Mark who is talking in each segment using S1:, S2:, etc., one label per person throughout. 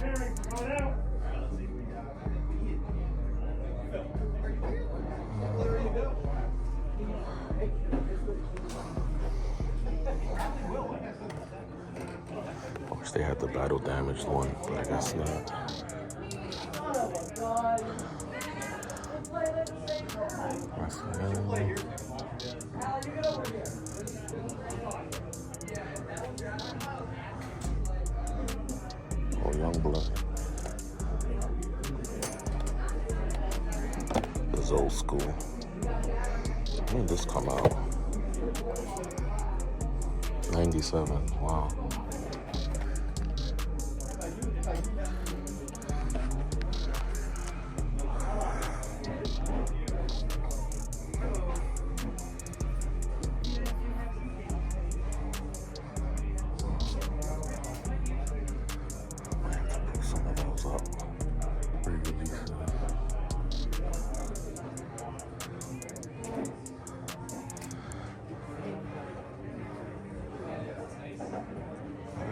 S1: I wish they had the battle damaged one, but I guess not. Oh, young blood. This is old school. When did this come out? 97. Wow.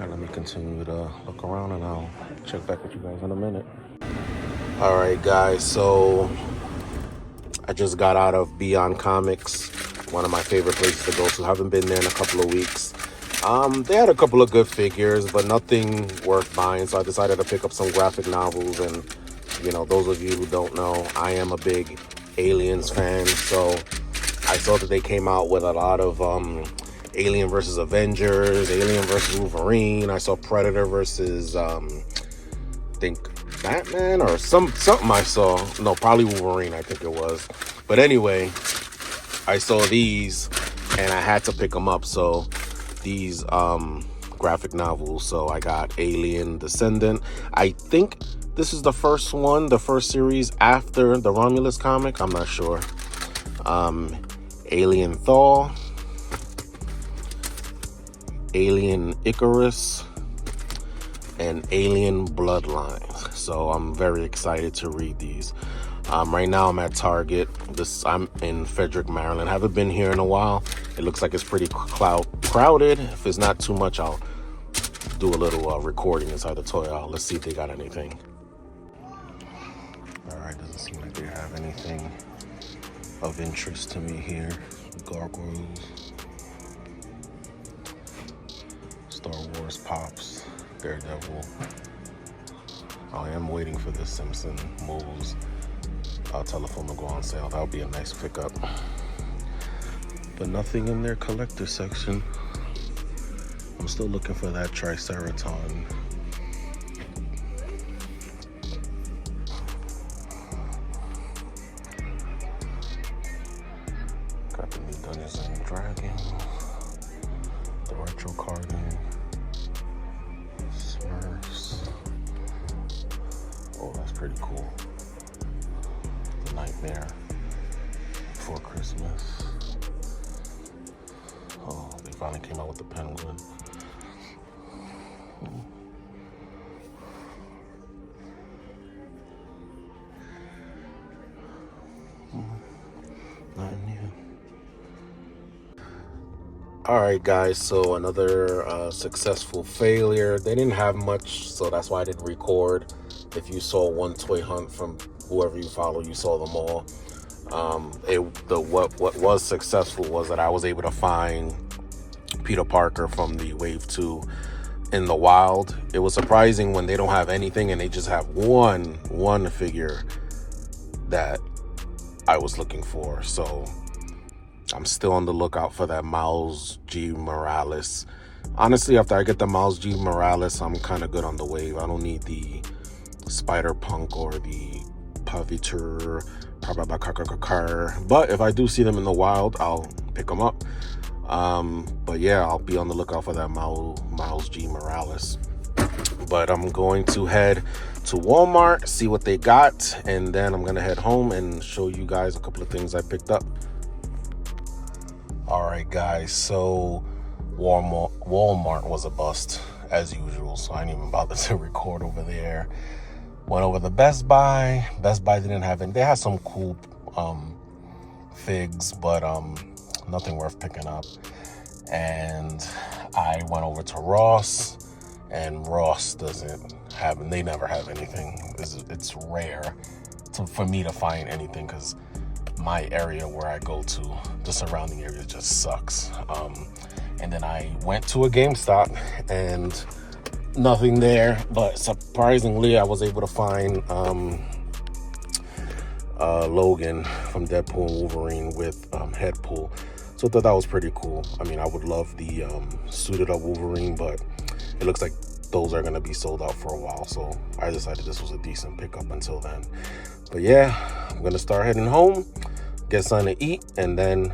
S1: Let me continue to look around and I'll check back with you guys in a minute. All right, guys, so I just got out of Beyond Comics, one of my favorite places to go to. Haven't been there in a couple of weeks. They had a couple of good figures, but nothing worth buying, so I decided to pick up some graphic novels. And, you know, those of you who don't know, I am a big Aliens fan, so I saw that they came out with a lot of Alien versus Avengers, Alien versus Wolverine. I saw Predator versus, I think, Batman or something I saw. No, probably Wolverine, I think it was. But anyway, I saw these and I had to pick them up. So these graphic novels. So I got Alien Descendant. I think this is the first one, the first series after the Romulus comic. I'm not sure. Alien Thaw, Alien Icarus, and Alien Bloodlines. So I'm very excited to read these. Right now I'm at Target. I'm in Frederick, Maryland. Haven't been here in a while. It looks like it's pretty crowded. If it's not too much, I'll do a little recording inside the toy aisle. Let's see if they got anything. All right, doesn't seem like they have anything of interest to me here. Gargoyles, Star Wars Pops, Daredevil. I am waiting for the Simpson moves telephone to go on sale. That would be a nice pickup. But nothing in their collector section. I'm still looking for that Triceraton. Got the new Dungeons and Dragons, the retro carding, Smurfs. Oh, that's pretty cool. The Nightmare Before Christmas. Oh, they finally came out with the Penguin. Nothing new. All right, guys, so another successful failure. They didn't have much, so that's why I didn't record. If you saw one toy hunt from whoever you follow, you saw them all. What was successful was that I was able to find Peter Parker from the Wave 2 in the wild. It was surprising when they don't have anything and they just have one figure that I was looking for. So I'm still on the lookout for that Miles G. Morales. Honestly, after I get the Miles G. Morales, I'm kind of good on the Wave. I don't need the Spider-Punk or the Pavitur, but if I do see them in the wild, I'll pick them up. But yeah, I'll be on the lookout for that Miles G. Morales. But I'm going to head to Walmart, see what they got, and then I'm gonna head home and show you guys a couple of things I picked up. All right, guys, so Walmart was a bust as usual, so I ain't even bothered to record over there. Went over to Best Buy. Best Buy didn't have any. They had some cool figs, but nothing worth picking up. And I went over to Ross, and Ross doesn't they never have anything. It's rare for me to find anything, because my area where I go to, the surrounding area just sucks. And then I went to a GameStop and nothing there, but surprisingly I was able to find Logan from Deadpool and Wolverine with head pull. So I thought that was pretty cool. I mean, I would love the suited up Wolverine, but it looks like those are going to be sold out for a while. So I decided this was a decent pickup until then. But yeah, I'm going to start heading home, get something to eat, and then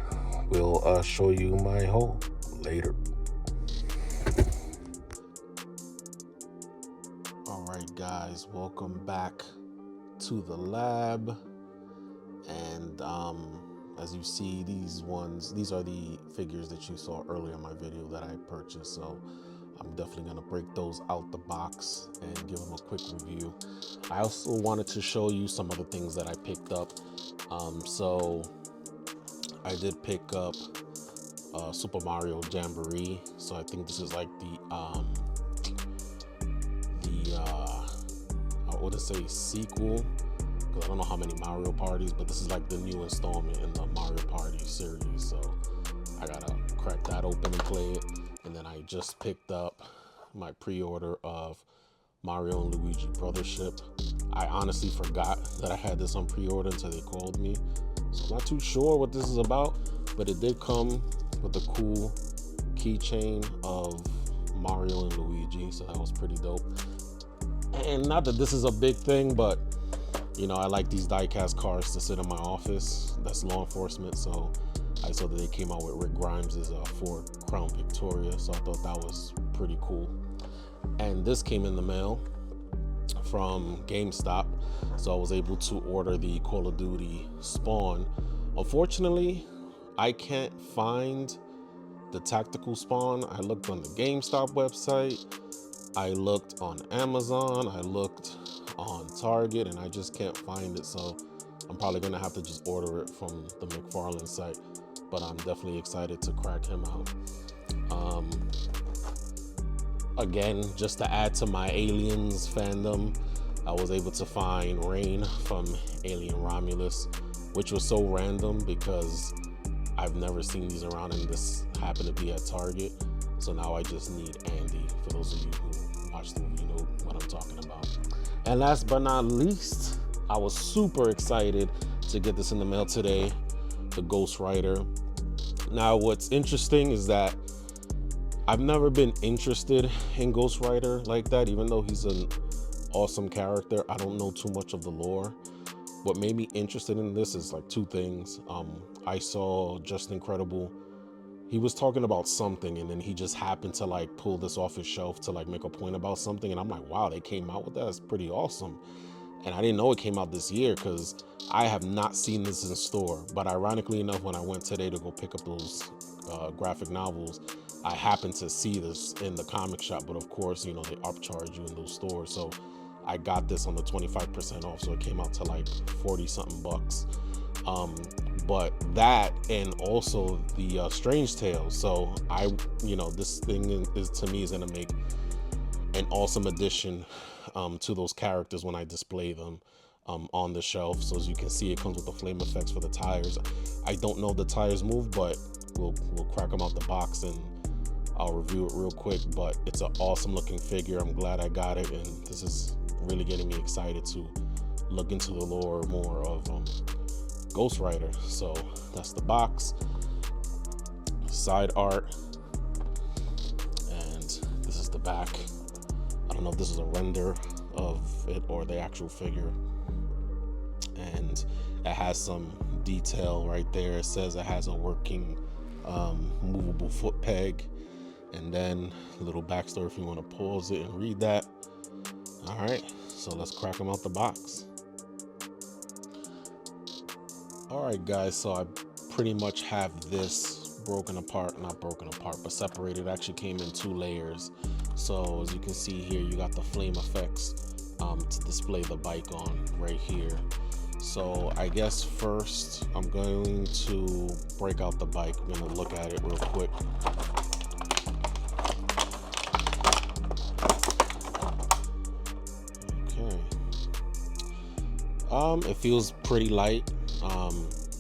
S1: we'll show you my haul later. All right, guys, welcome back to the lab. And as you see, these are the figures that you saw earlier in my video that I purchased. So I'm definitely going to break those out the box and give them a quick review. I also wanted to show you some of the things that I picked up. So I did pick up Super Mario Jamboree. So I think this is like I would say sequel. I don't know how many Mario parties, but this is like the new installment in the Mario Party series. So I gotta crack that open and play it. And then I just picked up my pre-order of Mario and Luigi Brothership. I honestly forgot that I had this on pre-order until they called me. So I'm not too sure what this is about, but it did come with a cool keychain of Mario and Luigi. So that was pretty dope. And not that this is a big thing, but you know, I like these die-cast cars to sit in my office. That's law enforcement, so I saw that they came out with Rick Grimes' Ford Crown Victoria, so I thought that was pretty cool. And this came in the mail from GameStop, so I was able to order the Call of Duty Spawn. Unfortunately, I can't find the tactical Spawn. I looked on the GameStop website, I looked on Amazon, I looked on Target, and I just can't find it. So I'm probably gonna have to just order it from the McFarlane site, but I'm definitely excited to crack him out. Again, just to add to my Aliens fandom, I was able to find Rain from Alien Romulus, which was so random because I've never seen these around, and this happened to be at Target. So now I just need Andy. For those of you who watch the movie, you know what I'm talking about. And last but not least, I was super excited to get this in the mail today, the Ghost Rider. Now, what's interesting is that I've never been interested in Ghost Rider like that, even though he's an awesome character. I don't know too much of the lore. What made me interested in this is like two things. I saw Just Incredible. He was talking about something, and then he just happened to like pull this off his shelf to like make a point about something. And I'm like, wow, they came out with that. It's pretty awesome. And I didn't know it came out this year because I have not seen this in store. But ironically enough, when I went today to go pick up those graphic novels, I happened to see this in the comic shop. But of course, you know, they upcharge you in those stores. So I got this on the 25% off. So it came out to like 40 something bucks. But that, and also the Strange Tales. So this thing is to me is gonna make an awesome addition to those characters when I display them on the shelf. So as you can see, it comes with the flame effects for the tires. I don't know if the tires move, but we'll crack them out the box and I'll review it real quick. But it's an awesome looking figure. I'm glad I got it, and this is really getting me excited to look into the lore more of Ghost Rider. So that's the box, side art, and this is the back. I don't know if this is a render of it or the actual figure, and it has some detail right there. It says it has a working movable foot peg, and then a little backstory if you want to pause it and read that. All right, so let's crack them out the box. All right, guys, so I pretty much have this not broken apart, but separated. It actually came in 2 layers. So as you can see here, you got the flame effects to display the bike on right here. So I guess first I'm going to break out the bike. I'm gonna look at it real quick. It feels pretty light.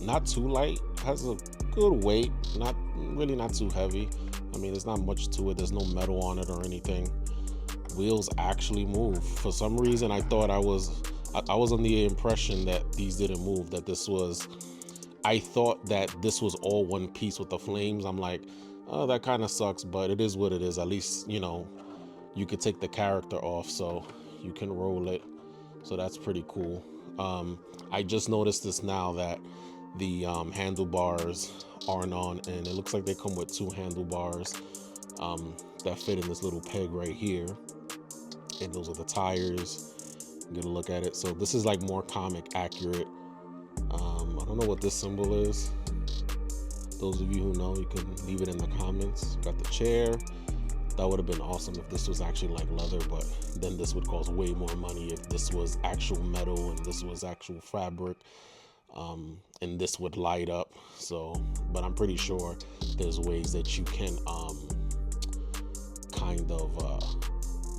S1: Not too light. Has a good weight. Not too heavy. I mean, there's not much to it. There's no metal on it or anything. Wheels actually move. For some reason, I was under the impression that these didn't move. I thought that this was all one piece with the flames. I'm like, oh, that kind of sucks, but it is what it is. At least, you could take the character off, so you can roll it. So that's pretty cool. I just noticed this now that the handlebars aren't on, and it looks like they come with 2 handlebars that fit in this little peg right here. And those are the tires. Get a look at it. So this is like more comic accurate. I don't know what this symbol is. Those of you who know, you can leave it in the comments. Got the chair. That would have been awesome if this was actually like leather, but then this would cost way more money if this was actual metal and this was actual fabric, and this would light up. So, but I'm pretty sure there's ways that you can kind of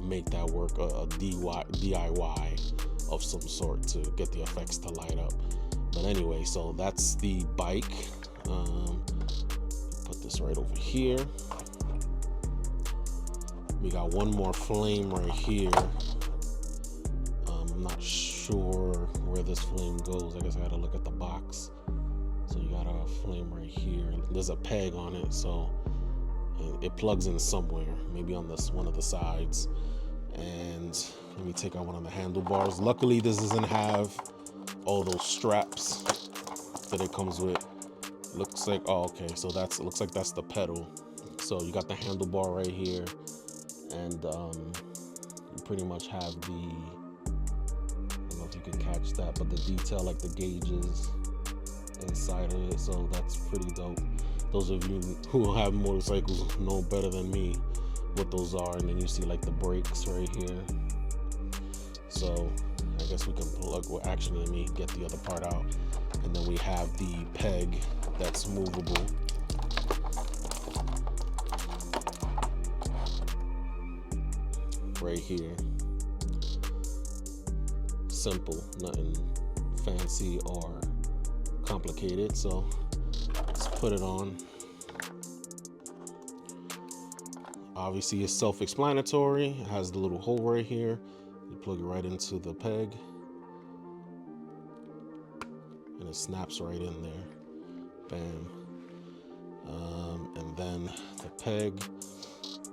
S1: make that work, a DIY of some sort to get the effects to light up. But anyway, so that's the bike. Put this right over here. We got one more flame right here. I'm not sure where this flame goes. I guess I gotta look at the box. So you got a flame right here. There's a peg on it, so it plugs in somewhere, maybe on this one of the sides. And let me take out one of the handlebars. Luckily, this doesn't have all those straps that it comes with. Looks like, oh, okay, so it looks like that's the pedal. So you got the handlebar right here, and you pretty much have I don't know if you can catch that, but the detail, like the gauges inside of it. So that's pretty dope. Those of you who have motorcycles know better than me what those are. And then you see like the brakes right here. So I guess we can plug, well, actually let me get the other part out. And then we have the peg that's movable. Right here. Simple, nothing fancy or complicated. So let's put it on. Obviously it's self-explanatory. It has the little hole right here. You plug it right into the peg and it snaps right in there. Bam. And then the peg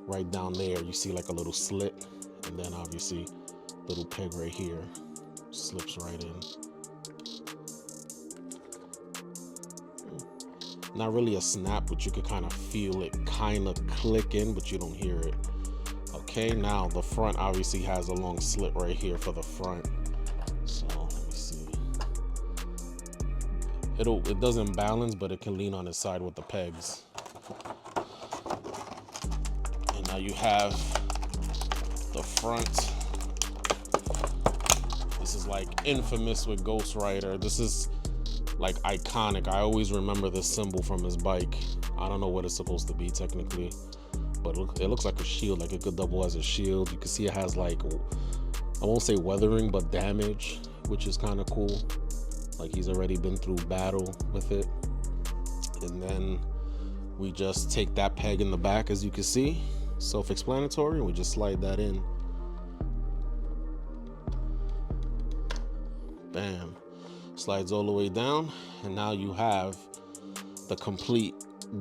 S1: right down there, you see like a little slit, and then obviously little peg right here slips right in. Not really a snap, but you could kind of feel it kind of click in, but you don't hear it. Okay, now the front obviously has a long slit right here for the front. So let me see. It doesn't balance, but it can lean on its side with the pegs. And now you have the front. This is like infamous with Ghost Rider. This is like iconic. I always remember this symbol from his bike. I don't know what it's supposed to be technically, but it looks like a shield, like it could double as a shield. You can see it has like, I won't say weathering, but damage, which is kind of cool. Like he's already been through battle with it. And then we just take that peg in the back, as you can see, self-explanatory, and we just slide that in. Bam. Slides all the way down, and now you have the complete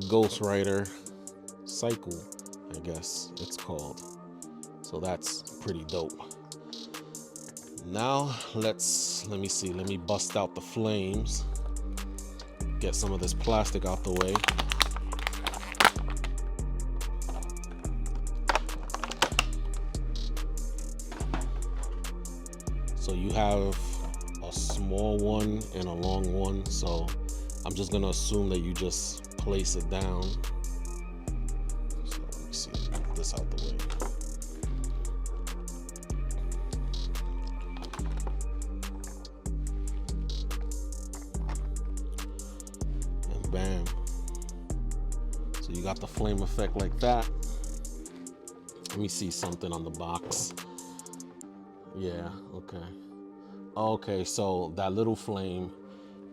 S1: Ghost Rider cycle, I guess it's called. So that's pretty dope. Now let me see, let me bust out the flames, get some of this plastic out the way. So you have a small one and a long one, so I'm just gonna assume that you just place it down. So let me see, get this out the way. And bam. So you got the flame effect like that. Let me see something on the box. Yeah, okay. Okay, so that little flame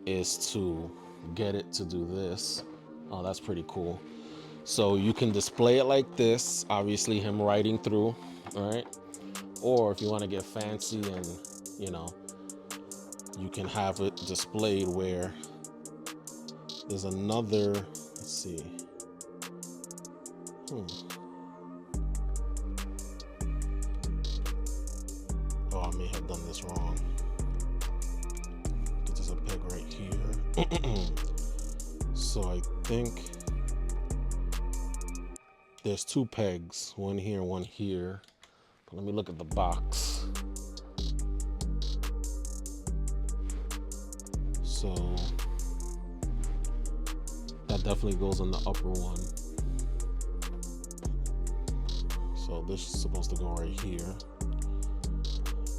S1: is to get it to do this. Oh, that's pretty cool. So you can display it like this, obviously him riding through, all right? Or if you want to get fancy and, you know, you can have it displayed where there's another, let's see. Oh, I may have done this wrong. There's a peg right here. So I think there's two pegs, one here, one here. But let me look at the box. So that definitely goes on the upper one. So this is supposed to go right here.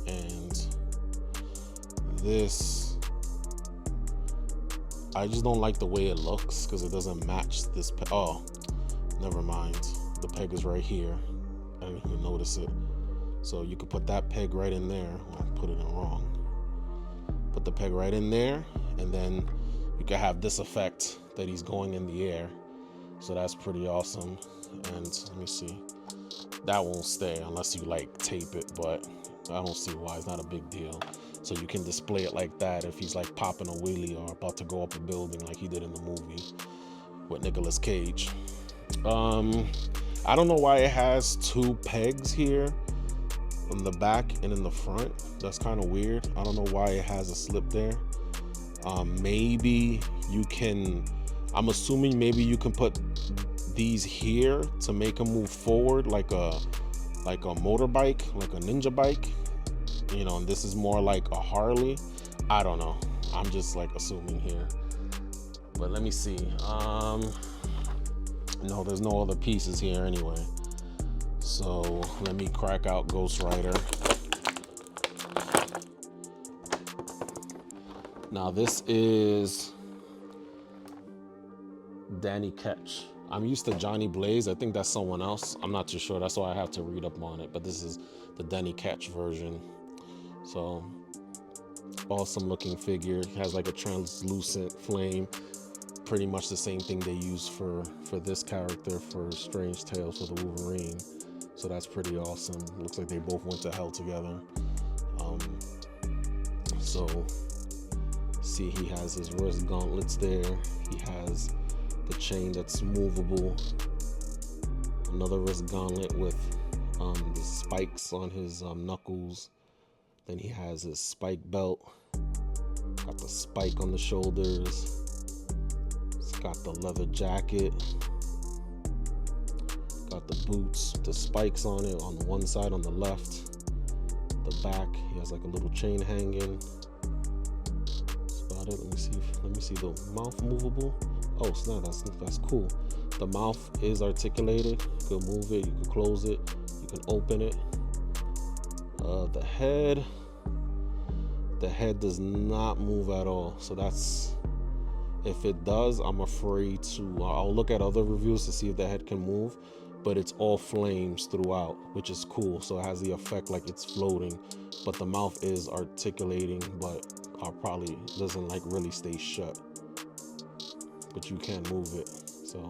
S1: And this, I just don't like the way it looks because it doesn't match this peg. Oh, never mind. The peg is right here. I didn't even notice it. So you could put that peg right in there. Well, I put it in wrong. Put the peg right in there, and then you can have this effect that he's going in the air. So that's pretty awesome. And let me see. That won't stay unless you like tape it, but I don't see why. It's not a big deal. So you can display it like that if he's like popping a wheelie or about to go up a building like he did in the movie with Nicolas Cage. I don't know why it has two pegs here in the back and in the front. That's kind of weird. I don't know why it has a slip there. Maybe you can, I'm assuming maybe you can put these here to make them move forward like a motorbike, like a ninja bike, you know, and this is more like a Harley. I don't know. I'm just like assuming here. But let me see. No, there's no other pieces here anyway. So let me crack out Ghost Rider. Now this is Danny Ketch. I'm used to Johnny Blaze. I think that's someone else. I'm not too sure. That's why I have to read up on it. But this is the Danny Ketch version. So awesome looking figure. Has like a translucent flame. Pretty much the same thing they use for this character for Strange Tales for the Wolverine. So that's pretty awesome. Looks like they both went to hell together. So see, he has his wrist gauntlets there. He has the chain that's movable. Another wrist gauntlet with the spikes on his knuckles. Then he has his spike belt. Got the spike on the shoulders. It's got the leather jacket. Got the boots, the spikes on it on one side, on the left. The back, he has like a little chain hanging. That's about it. Let me see the mouth movable. Oh snap, that's cool. The mouth is articulated. You can move it, you can close it, you can open it. The head does not move at all. So that's, if it does, I'm afraid to, I'll look at other reviews to see if the head can move, but it's all flames throughout, which is cool. So it has the effect like it's floating, but the mouth is articulating, but probably doesn't like really stay shut, but you can move it. So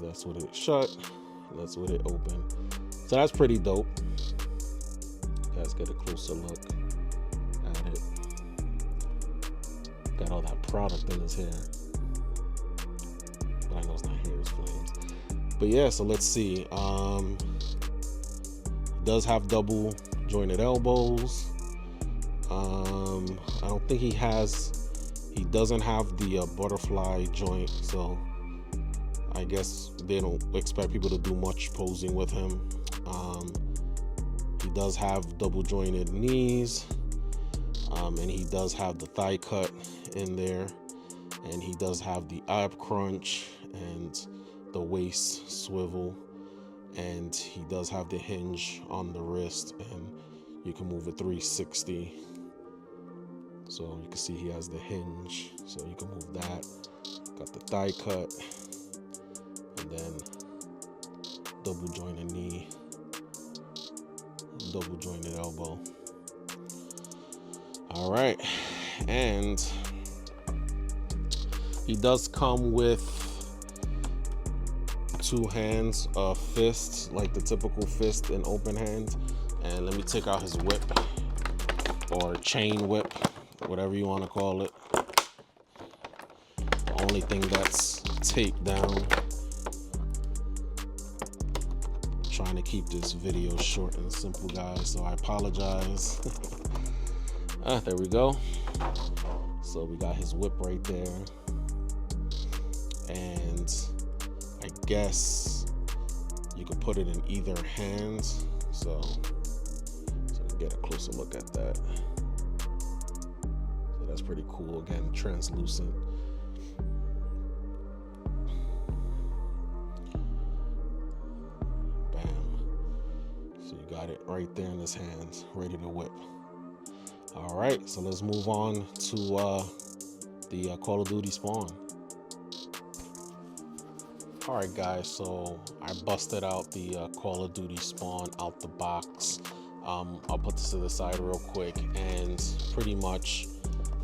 S1: that's what it shut, that's what it open. So that's pretty dope. Guys, get a closer look at it. Got all that product in his hair, but I know it's not hair, it's flames. But yeah, so let's see. Does have double jointed elbows. I don't think he doesn't have the butterfly joint, so I guess they don't expect people to do much posing with him. He does have double jointed knees, and he does have the thigh cut in there, and he does have the ab crunch and the waist swivel, and he does have the hinge on the wrist, and you can move it 360. So you can see he has the hinge, so you can move that. Got the thigh cut, and then double jointed knee, double jointed elbow. All right, and he does come with 2 hands, a fist, like the typical fist and open hand. And let me take out his whip, or chain whip, whatever you want to call it. The only thing that's taped down. I'm trying to keep this video short and simple, guys, so I apologize. There we go. So we got his whip right there. And I guess you could put it in either hand. So get a closer look at that. So that's pretty cool. Again, translucent. Bam. So you got it right there in his hands, ready to whip. All right, so let's move on to the Call of Duty spawn. All right, guys, so I busted out the Call of Duty spawn out the box. I'll put this to the side real quick, and pretty much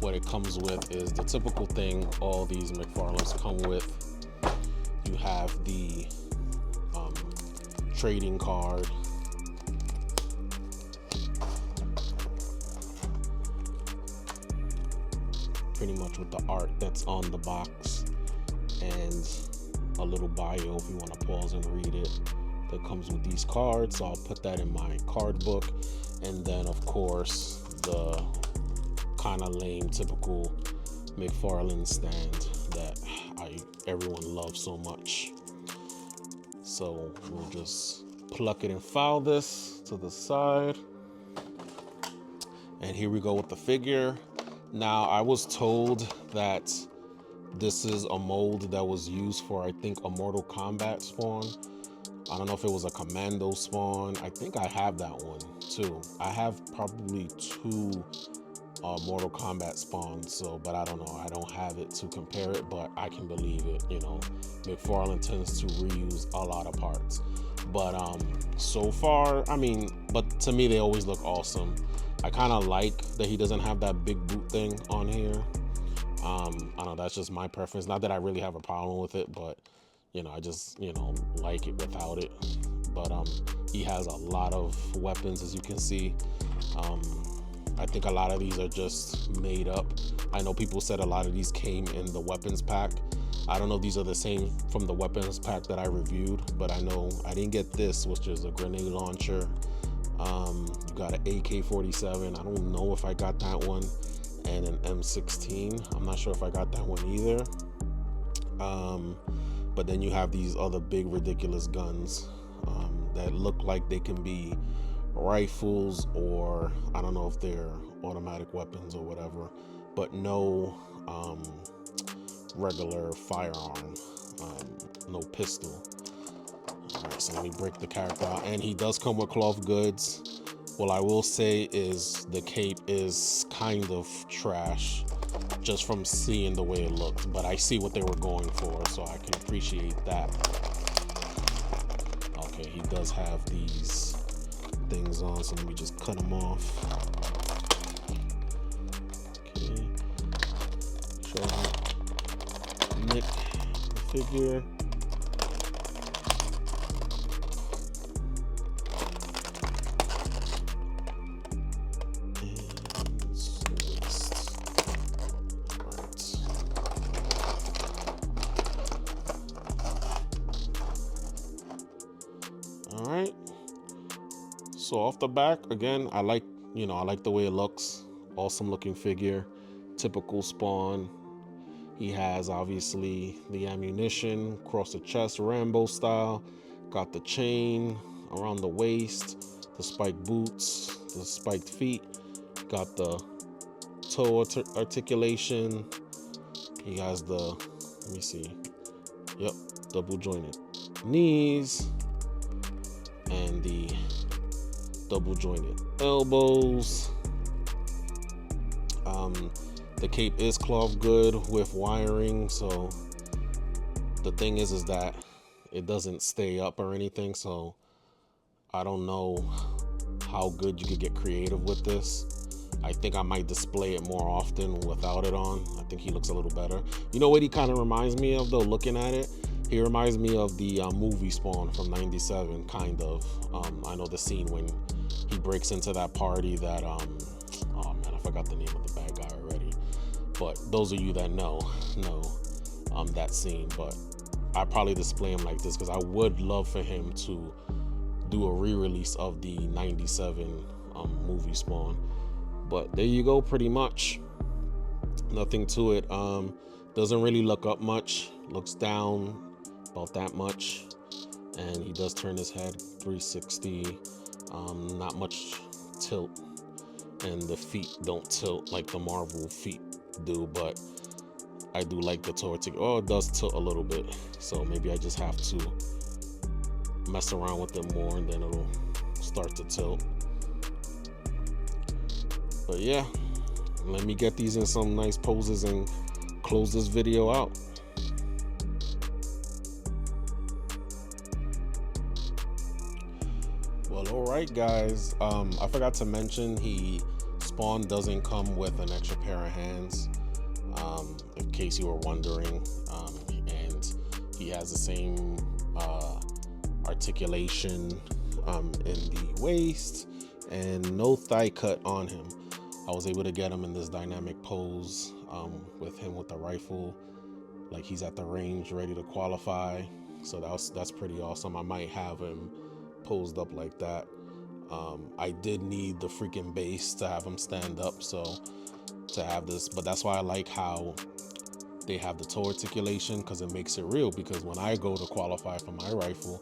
S1: what it comes with is the typical thing all these McFarlanes come with. You have the trading card, pretty much with the art that's on the box, and a little bio if you want to pause and read it, that comes with these cards. So I'll put that in my card book. And then of course the kind of lame typical McFarlane stand that everyone loves so much. So we'll just pluck it and file this to the side. And here we go with the figure. Now, I was told that this is a mold that was used for, I think, a Mortal Kombat spawn. I don't know if it was a Commando spawn. I think I have that one too. I have probably 2 Mortal Kombat spawns, so, but I don't know. I don't have it to compare it, but I can believe it. You know, McFarlane tends to reuse a lot of parts. But so far, I mean, but to me, they always look awesome. I kind of like that he doesn't have that big boot thing on here. I don't know, that's just my preference. Not that I really have a problem with it, but you know, I just, you know, like it without it. But he has a lot of weapons, as you can see. I think a lot of these are just made up. I know people said a lot of these came in the weapons pack. I don't know if these are the same from the weapons pack that I reviewed, but I know I didn't get this, which is a grenade launcher. You got an AK-47. I don't know if I got that one. And an M16. I'm not sure if I got that one either. But then you have these other big ridiculous guns that look like they can be rifles, or I don't know if they're automatic weapons or whatever, but no regular firearm, no pistol. All right, so let me break the character out. And he does come with cloth goods. What I will say is the cape is kind of trash just from seeing the way it looks, but I see what they were going for, so I can appreciate that. Okay, he does have these things on, so let me just cut them off. Okay, show how Nick the figure. All right, so off the back, again, I like the way it looks. Awesome looking figure, typical spawn. He has obviously the ammunition across the chest, Rambo style. Got the chain around the waist, the spiked boots, the spiked feet. Got the toe articulation. He has the, let me see, yep, double jointed knees and the double jointed elbows. The cape is cloth good with wiring, so the thing is that it doesn't stay up or anything, so I don't know how good you could get creative with this. I think I might display it more often without it on. I think he looks a little better. You know what he kind of reminds me of though, looking at it? He reminds me of the movie Spawn from '97, kind of. I know the scene when he breaks into that party that, oh man, I forgot the name of the bad guy already. But those of you that know that scene. But I probably display him like this because I would love for him to do a re-release of the '97 movie Spawn. But there you go, pretty much. Nothing to it. Doesn't really look up much. Looks down about that much. And he does turn his head 360. Not much tilt. And the feet don't tilt like the Marvel feet do. But I do like the tour ticket. Oh, it does tilt a little bit. So maybe I just have to mess around with it more and then it'll start to tilt. But yeah, let me get these in some nice poses and close this video out. Well, all right, guys. I forgot to mention Spawn doesn't come with an extra pair of hands, in case you were wondering. And he has the same articulation in the waist and no thigh cut on him. I was able to get him in this dynamic pose with him with the rifle, like he's at the range ready to qualify. So that's pretty awesome. I might have him posed up like that. I did need the freaking base to have him stand up, so to have this, but that's why I like how they have the toe articulation, because it makes it real. Because when I go to qualify for my rifle,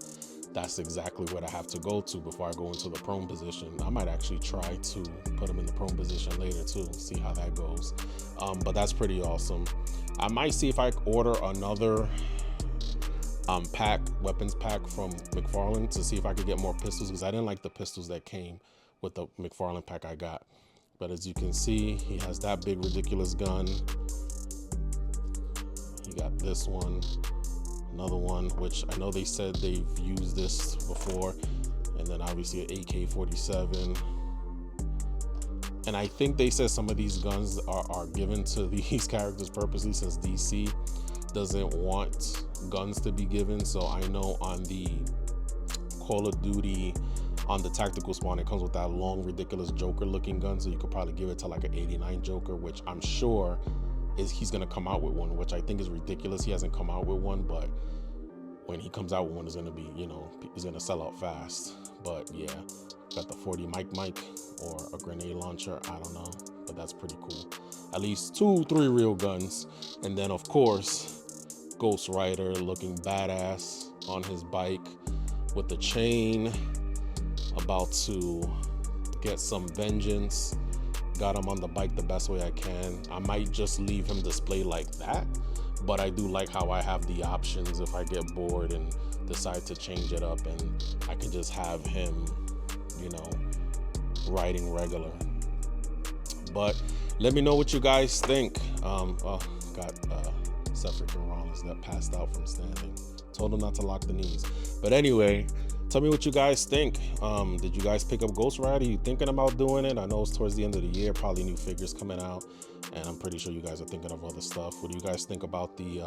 S1: that's exactly what I have to go to before I go into the prone position. I might actually try to put him in the prone position later too, see how that goes. But that's pretty awesome. I might see if I order another weapons pack from McFarlane to see if I could get more pistols, because I didn't like the pistols that came with the McFarlane pack I got. But as you can see, he has that big ridiculous gun. He got this one, another one, which I know they said they've used this before, and then obviously an AK-47. And I think they said some of these guns are given to these characters purposely, since DC doesn't want guns to be given. So I know on the Call of Duty, on the tactical spawn, it comes with that long ridiculous Joker looking gun, so you could probably give it to like an 89 Joker, which I'm sure he's gonna come out with one, which I think is ridiculous. He hasn't come out with one, but when he comes out with one, it's gonna be, he's gonna sell out fast. But yeah, got the 40 Mike or a grenade launcher, I don't know, but that's pretty cool. At least 2-3 real guns. And then of course Ghost Rider looking badass on his bike with the chain, about to get some vengeance. Got him on the bike the best way I can. I might just leave him displayed like that, but I do like how I have the options if I get bored and decide to change it up, and I can just have him, riding regular. But let me know what you guys think. Got Seth Rollins that passed out from standing. Told him not to lock the knees. But anyway, tell me what you guys think. Did you guys pick up Ghost Rider? You thinking about doing it? I know it's towards the end of the year, probably new figures coming out, and I'm pretty sure you guys are thinking of other stuff. What do you guys think about the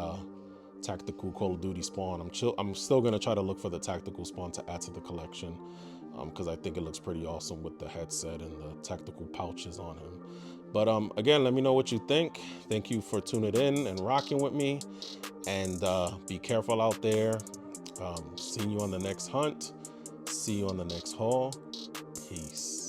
S1: tactical Call of Duty spawn? I'm still gonna try to look for the tactical spawn to add to the collection, because I think it looks pretty awesome with the headset and the tactical pouches on him. But again, let me know what you think. Thank you for tuning in and rocking with me, and be careful out there. See you on the next hunt. See you on the next haul. Peace.